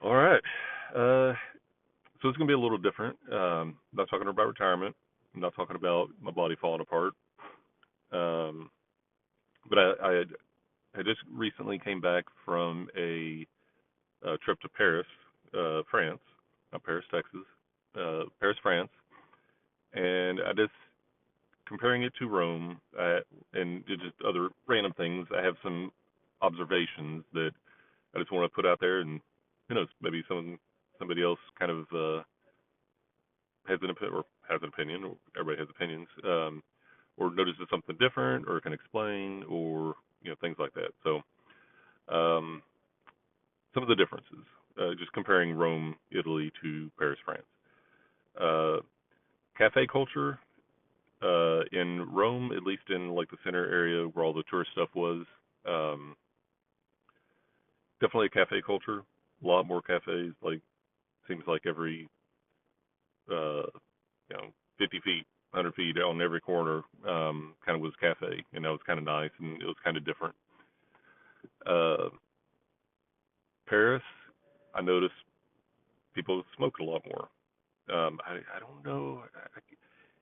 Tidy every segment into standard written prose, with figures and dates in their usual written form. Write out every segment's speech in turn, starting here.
All right. Uh, so it's gonna be a little different. Not talking about retirement. I'm not talking about my body falling apart. Um, but I just recently came back from a trip to Paris, France, not Paris, Texas, Paris, France, and I just comparing it to Rome, and just other random things. I have some observations that I just want to put out there, and who knows, maybe somebody else kind of has an opinion, or everybody has opinions, or notices something different, or can explain, or things like that. So um, some of the differences, just comparing Rome, Italy to Paris, France. Uh, Cafe culture in Rome, at least in like the center area where all the tourist stuff was, um, definitely a cafe culture. A lot more cafes. Like seems like every uh, 50 feet, 100 feet on every corner, kind of was cafe, and that was kind of nice, and it was kind of different. Uh, Paris, I noticed people smoked a lot more. I don't know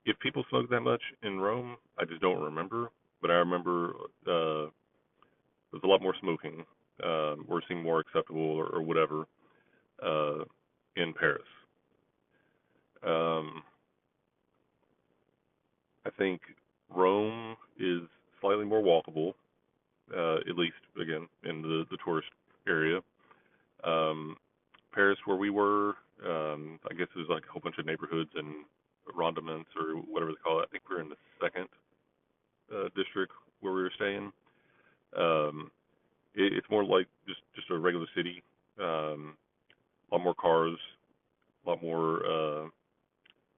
if people smoked that much in Rome. I just don't remember, but I remember there's a lot more smoking, or seemed more acceptable or whatever uh, in Paris. Um, I think Rome is slightly more walkable, at least again in the tourist area. Um, Paris, where we were, I guess there's like a whole bunch of neighborhoods and arrondissements or whatever they call it. I think we're in the second district where we were staying. Um, it's more like just a regular city. A lot more cars, a lot more, a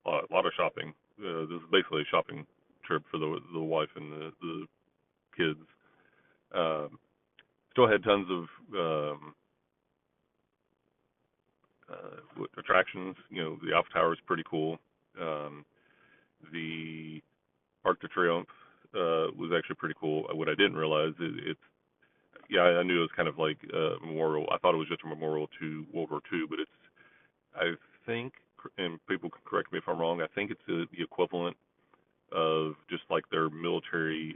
lot of shopping. This is basically a shopping trip for the wife and the kids. Um, Still had tons of attractions. The Eiffel Tower is pretty cool. Um, the Arc de Triomphe was actually pretty cool. What I didn't realize is it's yeah, I knew it was kind of like a memorial. I thought it was just a memorial to World War II, but I think, and people can correct me if I'm wrong. I think it's the equivalent of just like their military,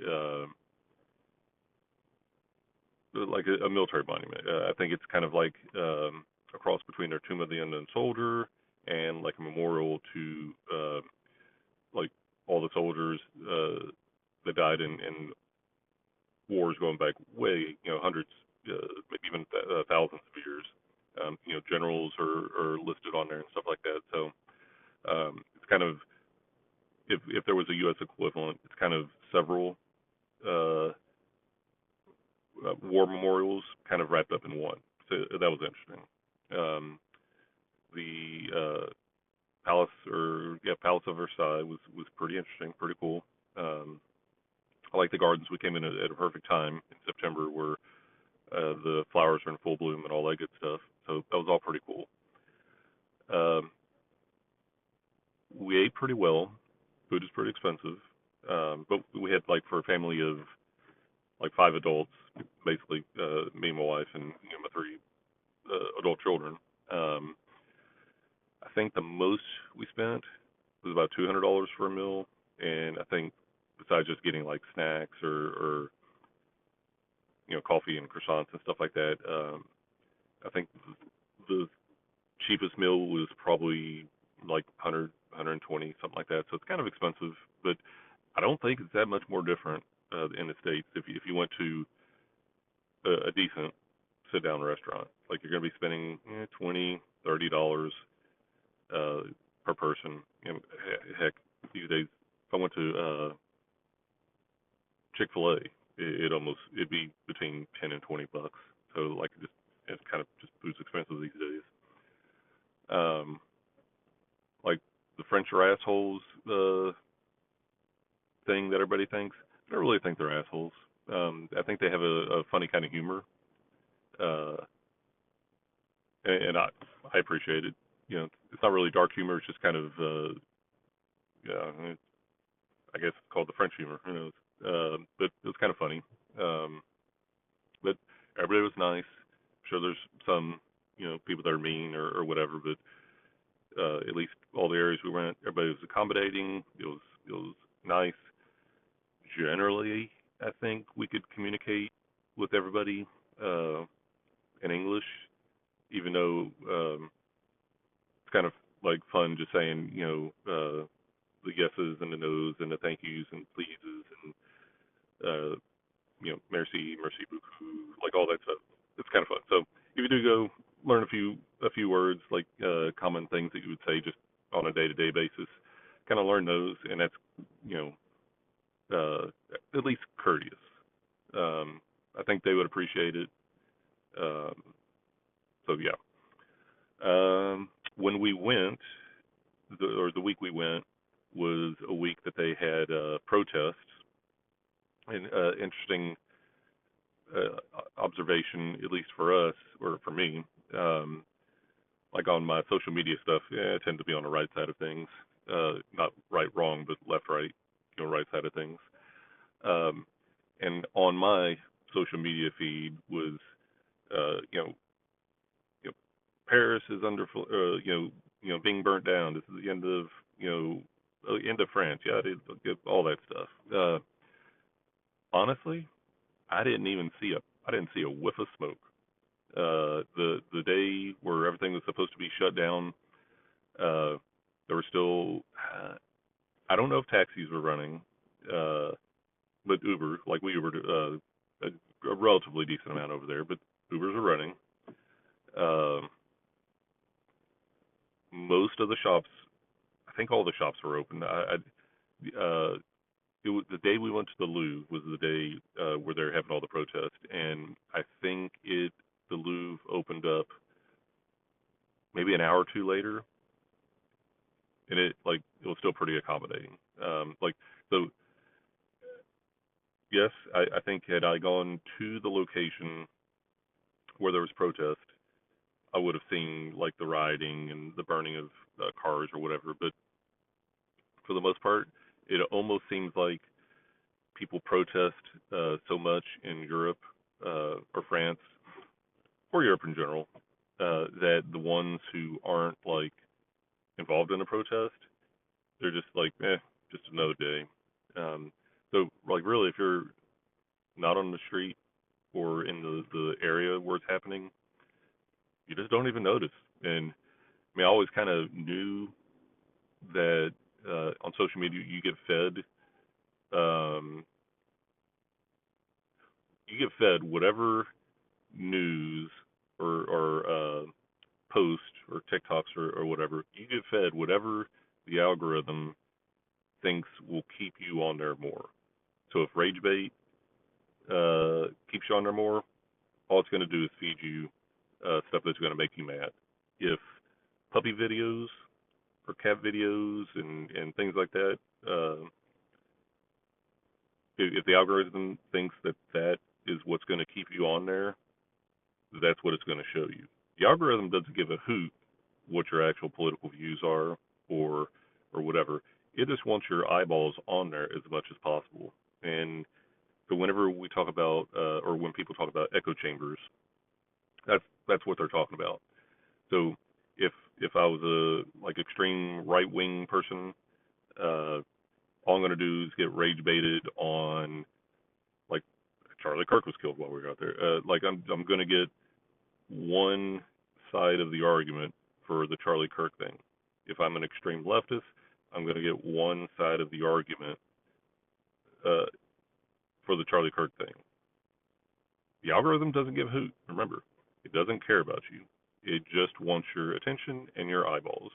like a military monument. I think it's kind of like a cross between their Tomb of the Unknown Soldier and like a memorial to like all the soldiers that died in wars going back way, hundreds, maybe even thousands of years. Generals are listed on there and stuff like that. So it's kind of, if there was a U.S. equivalent, it's kind of several uh, war memorials kind of wrapped up in one. So that was interesting. Um, the palace, or yeah, Palace of Versailles was pretty interesting, pretty cool. Um, I like the gardens. We came in at a perfect time in September, where the flowers are in full bloom and all that good stuff. So that was all pretty cool. Um, we ate pretty well. Food is pretty expensive, but we had, like, for a family of like 5 adults, basically me and my wife and my three adult children. Um, I think the most we spent was about $200 for a meal, and I think besides just getting like snacks or coffee and croissants and stuff like that, I think the cheapest meal was probably like 100, 120, something like that. So it's kind of expensive, but I don't think it's that much more different in the states. If you went to a decent sit down restaurant, like you're going to be spending 20, $30 uh, per person. Heck, these days, if I went to Chick-fil-A, it'd be between 10 and $20. So like it's kind of just food's expensive these days. Um, like the French are assholes thing that everybody thinks. I don't really think they're assholes. I think they have a funny kind of humor, uh, and I appreciate it. It's not really dark humor. It's just kind of yeah, I guess it's called the French humor. Who knows? But it was kind of funny. Um, but everybody was nice. I'm sure there's some. people that are mean or whatever, but at least all the areas we went, everybody was accommodating. It was nice. Generally, I think we could communicate with everybody uh, in English, even though it's kind of like fun just saying, the yeses and the nos and the thank yous and pleases and merci, merci beaucoup, like all that stuff. It's kind of fun. So if you do go learn a few words, like common things that you would say just on a day-to-day basis, kind of learn those, and that's you know at least courteous. I think they would appreciate it. Um, so yeah. When we went, the week we went was a week that they had protests. And interesting observation, at least for us or for me, um, like on my social media stuff, I tend to be on the right side of things. Not right, wrong, but left, right, right side of things. Um, and on my social media feed was, uh, you know, you know, Paris is under, being burnt down. This is the end of, end of France. Yeah, all that stuff. Honestly, I didn't see a whiff of smoke. The day where everything was supposed to be shut down, uh, there were still, I don't know if taxis were running, uh, but Uber, like we Ubered a relatively decent amount over there, but Ubers are running. Um, Most of the shops, I think all the shops were open. It was the day we went to the Louvre was the day where they're having all the protests, and I think the Louvre opened up maybe an hour or two later, and it was still pretty accommodating. Like so, yes, I think had I gone to the location where there was protest, I would have seen like the rioting and the burning of cars or whatever. But for the most part, it almost seems like people protest so much in Europe or France or Europe in general that the ones who aren't like involved in a protest, they're just like, just another day. Um, so like really, if you're not on the street or in the area where it's happening, you just don't even notice. And I mean, I always kind of knew that on social media um, you get fed whatever news or post or TikToks or whatever. You get fed whatever the algorithm thinks will keep you on there more. So if rage bait keeps you on there more, all it's going to do is feed you stuff that's going to make you mad. If puppy videos or cat videos and things like that, uh, if the algorithm thinks that is what's going to keep you on there, that's what it's going to show you. The algorithm doesn't give a hoot what your actual political views are or whatever. It just wants your eyeballs on there as much as possible. And so whenever we talk about or when people talk about echo chambers, that's what they're talking about. So if I was a like extreme right wing person, all I'm gonna do is get rage baited on like Charlie Kirk was killed while we were out there. Like I'm gonna get one side of the argument for the Charlie Kirk thing. If I'm an extreme leftist, I'm gonna get one side of the argument uh, for the Charlie Kirk thing. The algorithm doesn't give a hoot. Remember, it doesn't care about you. It just wants your attention and your eyeballs.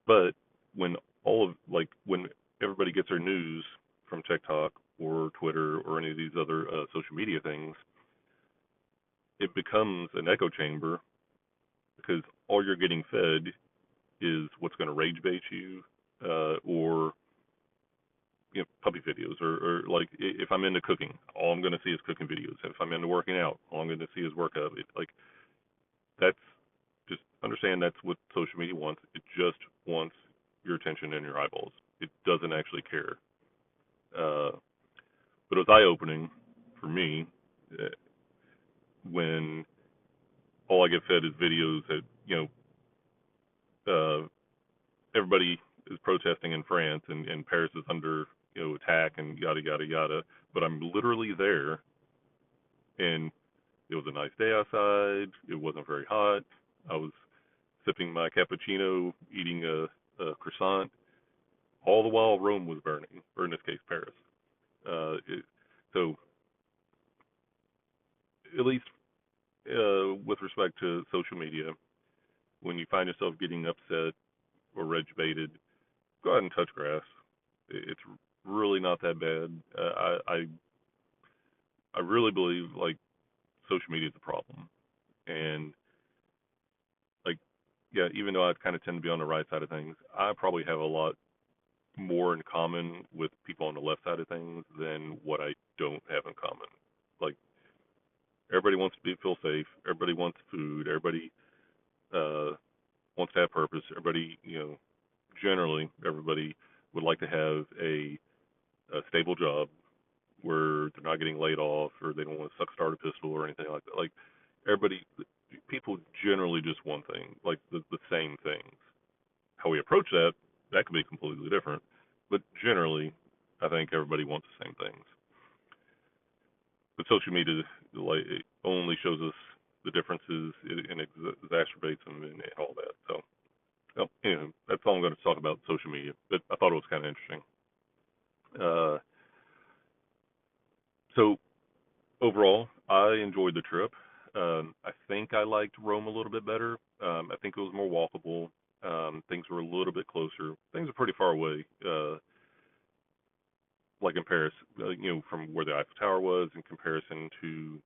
But when when everybody gets their news from TikTok or Twitter or any of these other social media things, it becomes an echo chamber because all you're getting fed is what's going to rage bait you, or puppy videos, or like if I'm into cooking, all I'm going to see is cooking videos. If I'm into working out, all I'm going to see is workout. Like that's just understand that's what social media wants. It just wants your attention and your eyeballs. It doesn't actually care. Uh, but it was eye opening for me when all I get fed is videos that uh, everybody is protesting in France, and Paris is under attack and yada yada yada. But I'm literally there, and it was a nice day outside. It wasn't very hot. I was sipping my cappuccino, eating a croissant, all the while Rome was burning, or in this case, Paris. So, at least with respect to social media, when you find yourself getting upset or rage baited, go ahead and touch grass. It's really not that bad. I really believe like social media is a problem, and like yeah, even though I kind of tend to be on the right side of things, I probably have a lot more in common with people on the left side of things than what I don't have in common. Like everybody wants to feel safe. Everybody wants food. Everybody uh, wants to have purpose. Everybody, generally everybody would like to have a stable job where they're not getting laid off or they don't want to start a pistol or anything like that. Like everybody, people generally just want things like the same things. How we approach that could be completely different, but generally, I think everybody wants the same things. But social media like it only shows us the differences and exacerbates them and all that. So, well, anyway, that's all I'm going to talk about social media. But I thought it was kind of interesting. Uh, so overall, I enjoyed the trip. I think I liked Rome a little bit better. I think it was more walkable. Things were a little bit closer. Things are pretty far away, like in Paris, from where the Eiffel Tower was in comparison to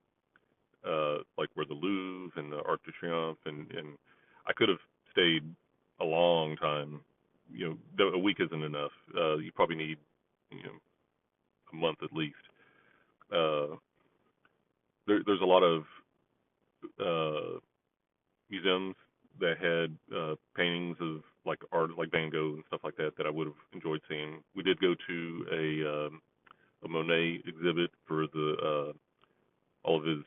like where the Louvre and the Arc de Triomphe, and I could have stayed a long time. A week isn't enough. You probably need a month at least. Uh, there's a lot of uh, museums that had paintings of like art, like Van Gogh and stuff like that, that I would have enjoyed seeing. We did go to a Monet exhibit for the all of his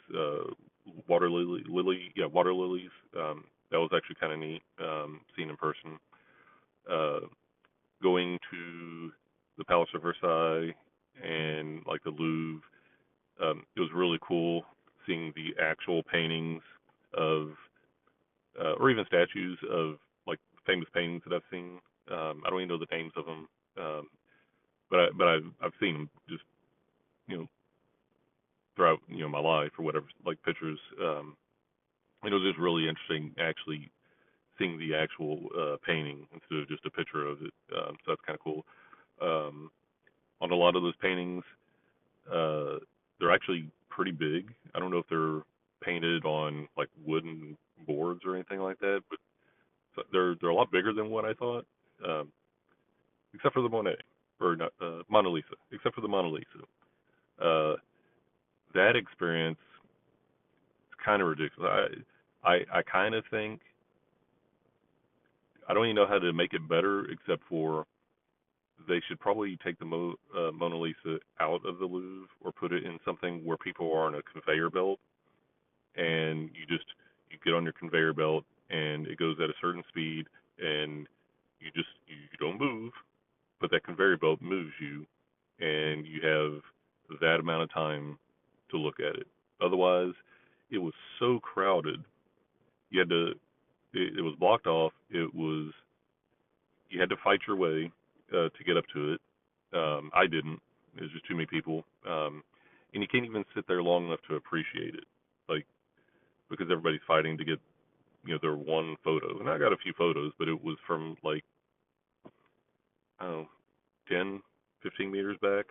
water lilies. That was actually kind of neat, seeing in person. Uh, Going to the Palace of Versailles and like the Louvre, it was really cool seeing the actual paintings of, or even statues of like famous paintings that I've seen. I don't even know the names of them, but I've seen them just you know throughout my life or whatever, like pictures. It was just really interesting actually seeing the actual painting instead of just a picture of it. So that's kind of cool. Um, on a lot of those paintings, uh, they're actually pretty big. I don't know if they're painted on like wooden boards or anything like that, but they're a lot bigger than what I thought. Um, except for the Monet or not Mona Lisa. Except for the Mona Lisa, that experience is kind of ridiculous. I kind of think I don't even know how to make it better except for they should probably take the Mona Lisa out of the Louvre or put it in something where people are on a conveyor belt, and you get on your conveyor belt and it goes at a certain speed, and you don't move, but that conveyor belt moves you, and you have that amount of time to look at it. Otherwise, it was so crowded. You had to it was blocked off. It was You had to fight your way to get up to it. I didn't. There's just too many people, and you can't even sit there long enough to appreciate it, like because everybody's fighting to get their one photo. And I got a few photos, but it was from like I don't know 10, 15 meters back,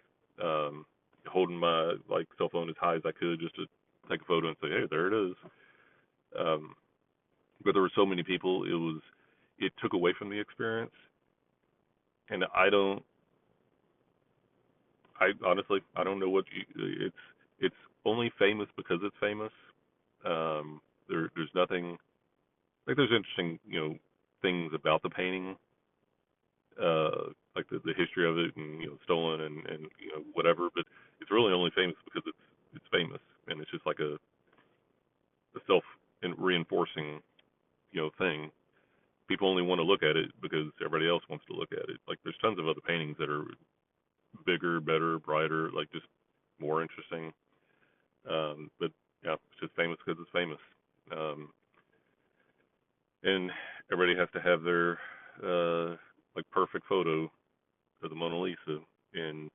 holding my like cell phone as high as I could just to take a photo and say, hey, there it is. Um, but there were so many people, it took away from the experience, and I honestly I don't know it's only famous because it's famous. There's nothing like there's interesting things about the painting, like the history of it and stolen and whatever, but it's really only famous because it's famous, and it's just like a self. and reinforcing, thing. People only want to look at it because everybody else wants to look at it. Like there's tons of other paintings that are bigger, better, brighter, like just more interesting. But yeah, it's just famous because it's famous. Um, and everybody has to have their like perfect photo of the Mona Lisa. And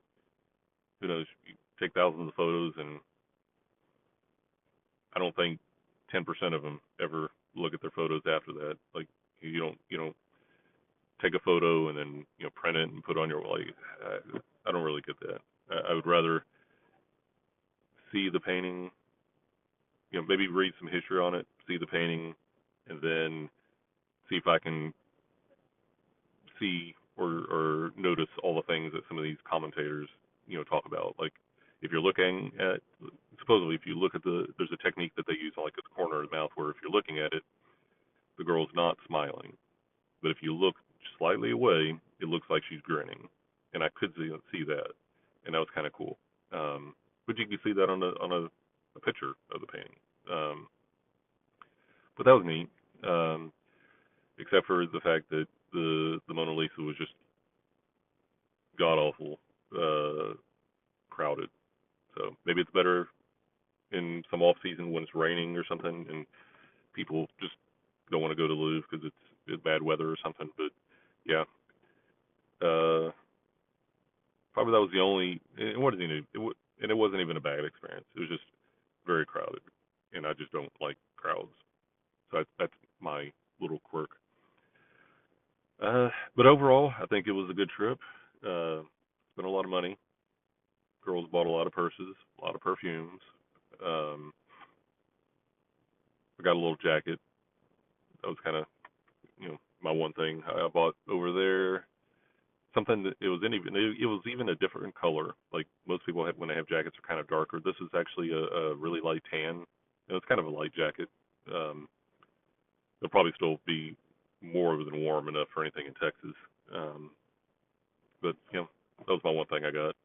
who knows? You take thousands of photos, and I don't think 10% of them ever look at their photos after that. Like you don't take a photo and then print it and put on your like. I don't really get that. I would rather see the painting, maybe read some history on it, see the painting, and then see if I can see or notice all the things that some of these commentators, talk about. Like if you're looking at, supposedly if you look at there's a technique that they use like at the corner of the mouth where if you're looking at it, the girl's not smiling. But if you look slightly away, it looks like she's grinning. And I could see that. And that was kind of cool. But you can see that on a picture of the painting. Um, but that was neat. Except for the fact that the Mona Lisa was just god awful, crowded. So maybe it's better in some off season when it's raining or something, and people just don't want to go to the Louvre because it's bad weather or something. But yeah, uh, probably that was the only. It wasn't even, and it wasn't even a bad experience. It was just very crowded, and I just don't like crowds. So that's my little quirk. But overall, I think it was a good trip. Spent a lot of money. Girls bought a lot of purses, a lot of perfumes. Um, I got a little jacket. That was kind of, my one thing I bought over there. Something that it was even a different color. Like most people have, when they have jackets are kind of darker. This is actually a really light tan. It's kind of a light jacket. Um, it'll probably still be more than warm enough for anything in Texas. Um, but that was my one thing I got.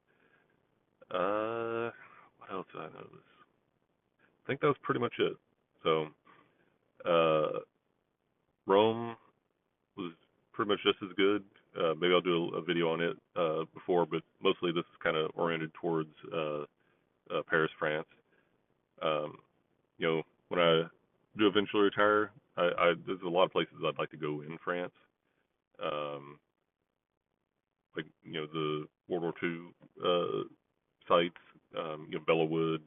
What else did I notice? I think that was pretty much it. So, uh, Rome was pretty much just as good. Maybe I'll do a video on it before, but mostly this is kind of oriented towards Paris, France. Um, when I do eventually retire, there's a lot of places I'd like to go in France. Um, like the World War II sites, Bellawood,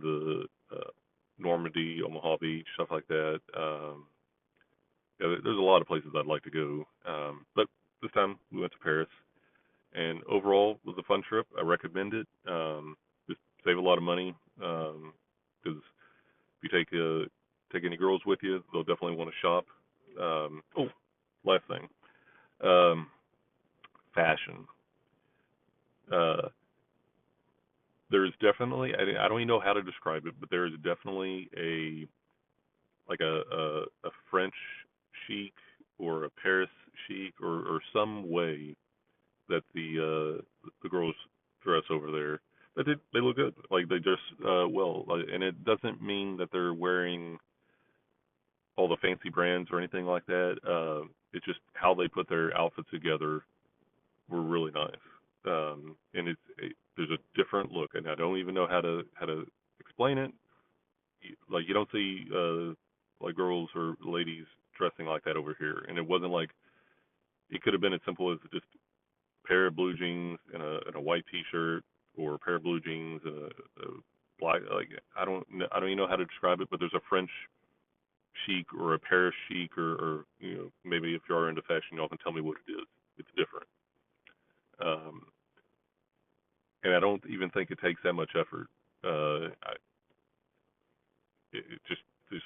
the Normandy, Omaha Beach, stuff like that. There's a lot of places I'd like to go, but this time we went to Paris, and overall it was a fun trip. I recommend it. Just save a lot of money because if you take any girls with you, they'll definitely want to shop. Oh, last thing, um, fashion. Uh, there's definitely I don't even know how to describe it, but there is definitely a French chic or a Paris chic or some way that the girls dress over there. But they look good. Like they dress well, like, and it doesn't mean that they're wearing all the fancy brands or anything like that. It's just how they put their outfits together were really nice. And there's a different look, and I don't even know how to explain it. Like you don't see like girls or ladies dressing like that over here, and it wasn't like it could have been as simple as just a pair of blue jeans and a white T-shirt, or a pair of blue jeans and a black. Like I don't even know how to describe it, but there's a French chic or a Paris chic, or maybe if you are into fashion, y'all can tell me what it is. It's different. Um, and I don't even think it takes that much effort. It just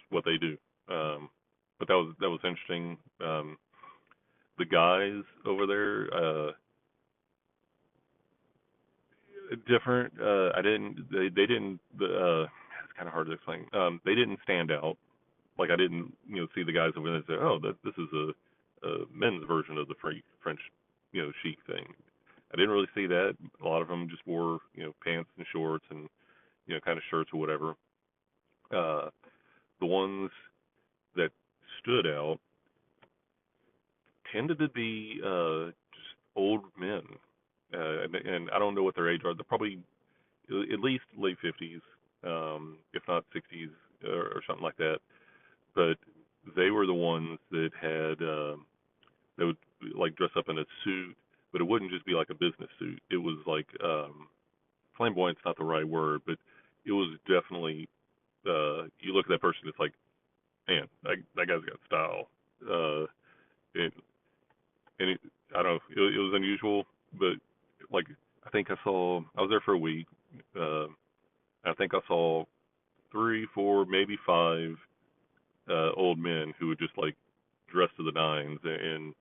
what they do. But that was interesting. The guys over there, different. I didn't. They didn't. It's kind of hard to explain. They didn't stand out. Like I didn't, see the guys over there and say, oh, this is a men's version of the French, chic thing. I didn't really see that. A lot of them just wore, pants and shorts and, kind of shirts or whatever. Uh, the ones that stood out tended to be just old men, and I don't know what their age are. They're probably at least late 50s, if not 60s or something like that. But they were the ones that had they would like dress up in a suit, but it wouldn't just be like a business suit. It was like flamboyant's not the right word, but it was definitely you look at that person, it's like, man, that guy's got style. And and I don't know, it was unusual, but like I was there for a week. Uh, I think I saw three, four, maybe five old men who would just like dress to the nines, and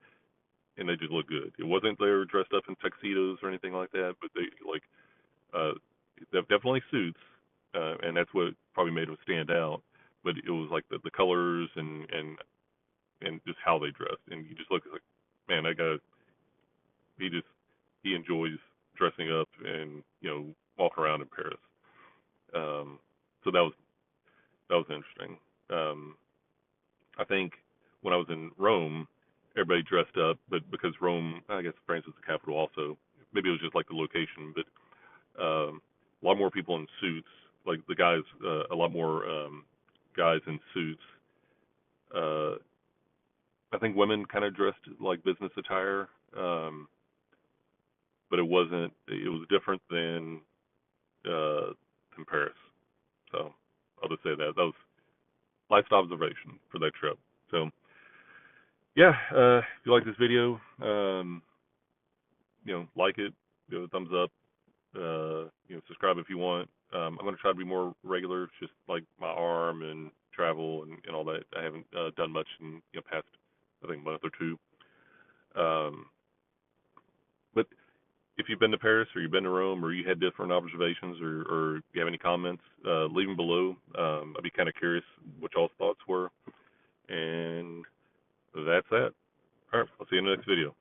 they just looked good. It wasn't they were dressed up in tuxedos or anything like that, but they like uh, definitely suits, and that's what probably made them stand out. But it was like the colors and just how they dressed, and you just look like, man, that guy, he just he enjoys dressing up and walking around in Paris. So that was interesting. Um, I think when I was in Rome, everybody dressed up, but because Rome, I guess France is the capital also. Maybe it was just like the location, but a lot more people in suits. Like the guys, a lot more guys in suits. Uh, I think women kind of dressed like business attire, but it wasn't. It was different uh, than Paris. So I'll just say that was life's observation for that trip. So yeah, if you like this video, like it, give it a thumbs up. Subscribe if you want. I'm going to try to be more regular. It's just like my arm and travel and all that. I haven't done much in past, I think, month or two. Um, but if you've been to Paris or you've been to Rome or you had different observations or you have any comments, leave them below. I'd be kind of curious what y'all's thoughts were. And that's that. All right, I'll see you in the next video.